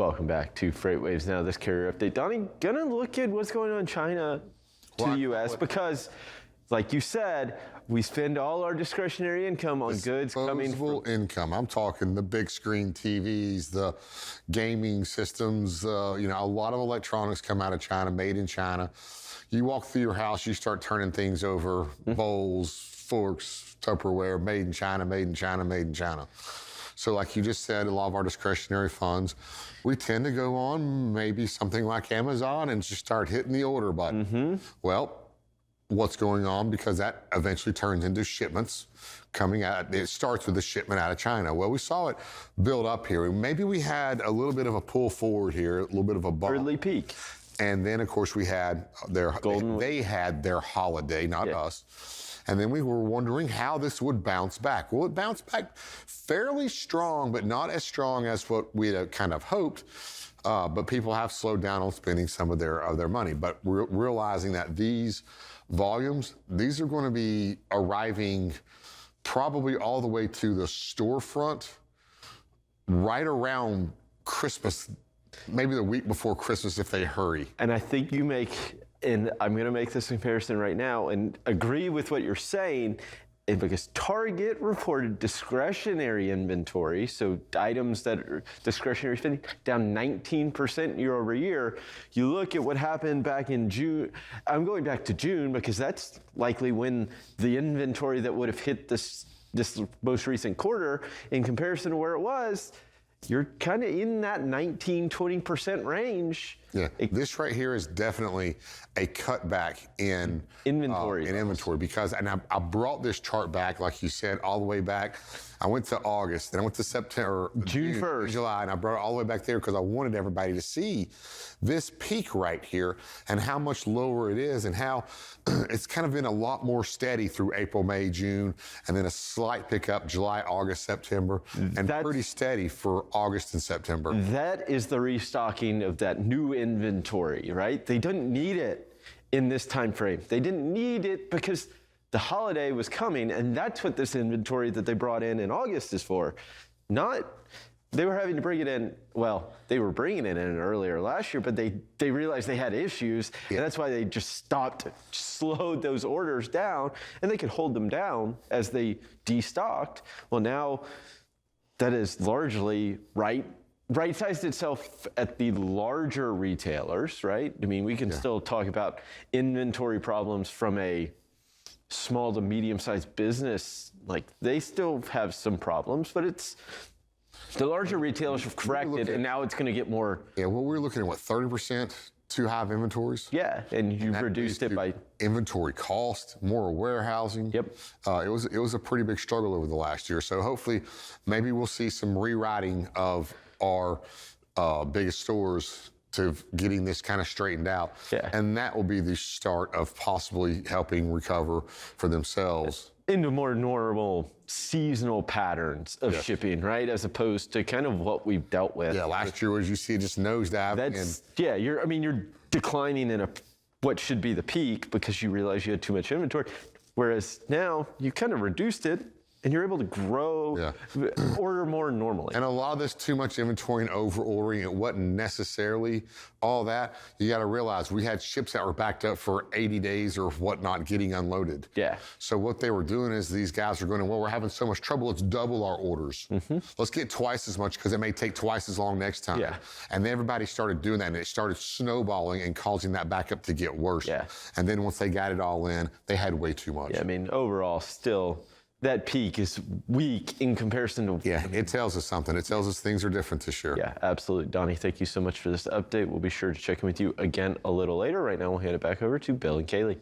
Welcome back to Freight Waves Now, this carrier update. Donnie, gonna look at what's going on in China to the U.S. because, like you said, we spend all our discretionary income on goods coming from income. I'm talking the big screen TVs, the gaming systems. You know, a lot of electronics come out of China, made in China. You walk through your house, you start turning things over, bowls, forks, Tupperware, made in China, made in China, made in China. So like you just said, a lot of our discretionary funds, we tend to go on maybe something like Amazon and just start hitting the order button. Well, what's going on? Because that eventually turns into shipments coming out. It starts with a shipment out of China. Well, we saw it build up here. Maybe we had a little bit of a pull forward here, a little bit of a bump. early peak. And then, of course, we had they had their holiday, not us. And then we were wondering how this would bounce back. Well, it bounced back fairly strong, but not as strong as what we had kind of hoped. But people have slowed down on spending some of their money. But we're realizing that these volumes, these are going to be arriving probably all the way to the storefront right around Christmas, maybe the week before Christmas if they hurry. And I think you make, and I'm going to make this comparison right now and agree with what you're saying, because Target reported discretionary inventory, so items that are discretionary spending, down 19% year over year. You look at what happened back in June. I'm going back to June because that's likely when the inventory that would have hit this most recent quarter in comparison to where it was. You're kind of in that 19-20% range. Yeah, this right here is definitely a cutback in inventory. Because, and I brought this chart back, like you said, all the way back. I went to August, then I went to September, June 1st, July, and I brought it all the way back there because I wanted everybody to see this peak right here and how much lower it is and how it's kind of been a lot more steady through April, May, June, and then a slight pickup July, August, September, and pretty steady for August and September. That is the restocking of that new inventory, right? They didn't need it in this time frame. They didn't need it because the holiday was coming, and that's what this inventory that they brought in August is for. Not, they were having to bring it in, well, they were bringing it in earlier last year, but they realized they had issues, and that's why they just stopped, slowed those orders down, and they could hold them down as they destocked. Well, now that is largely right-sized itself at the larger retailers, right? I mean, we can still talk about inventory problems from a small to medium-sized business. Like, they still have some problems, but it's the larger retailers have corrected, and now it's going to get more. Yeah, well, we're looking at what, 30% too high of inventories? Yeah, and you've reduced it by inventory cost, more warehousing. Yep. It was a pretty big struggle over the last year. So hopefully, maybe we'll see some rewriting of our biggest stores to getting this kind of straightened out. Yeah. And that will be the start of possibly helping recover for themselves. Into more normal seasonal patterns of shipping, right? As opposed to kind of what we've dealt with. Yeah, last year, as you see, just nosedive. You're declining in what should be the peak because you realize you had too much inventory. Whereas now you kind of reduced it and you're able to grow, order more normally. And a lot of this too much inventory and over ordering, it wasn't necessarily all that. You got to realize we had ships that were backed up for 80 days or whatnot getting unloaded. Yeah. So what they were doing is these guys are going, well, we're having so much trouble, let's double our orders. Let's get twice as much because it may take twice as long next time. Yeah. And then everybody started doing that and it started snowballing and causing that backup to get worse. Yeah. And then once they got it all in, they had way too much. Yeah, I mean, overall, still, that peak is weak in comparison to. Yeah, it tells us something. It tells us things are different this year. Yeah, absolutely. Donnie, thank you so much for this update. We'll be sure to check in with you again a little later. Right now, we'll hand it back over to Bill and Kaylee.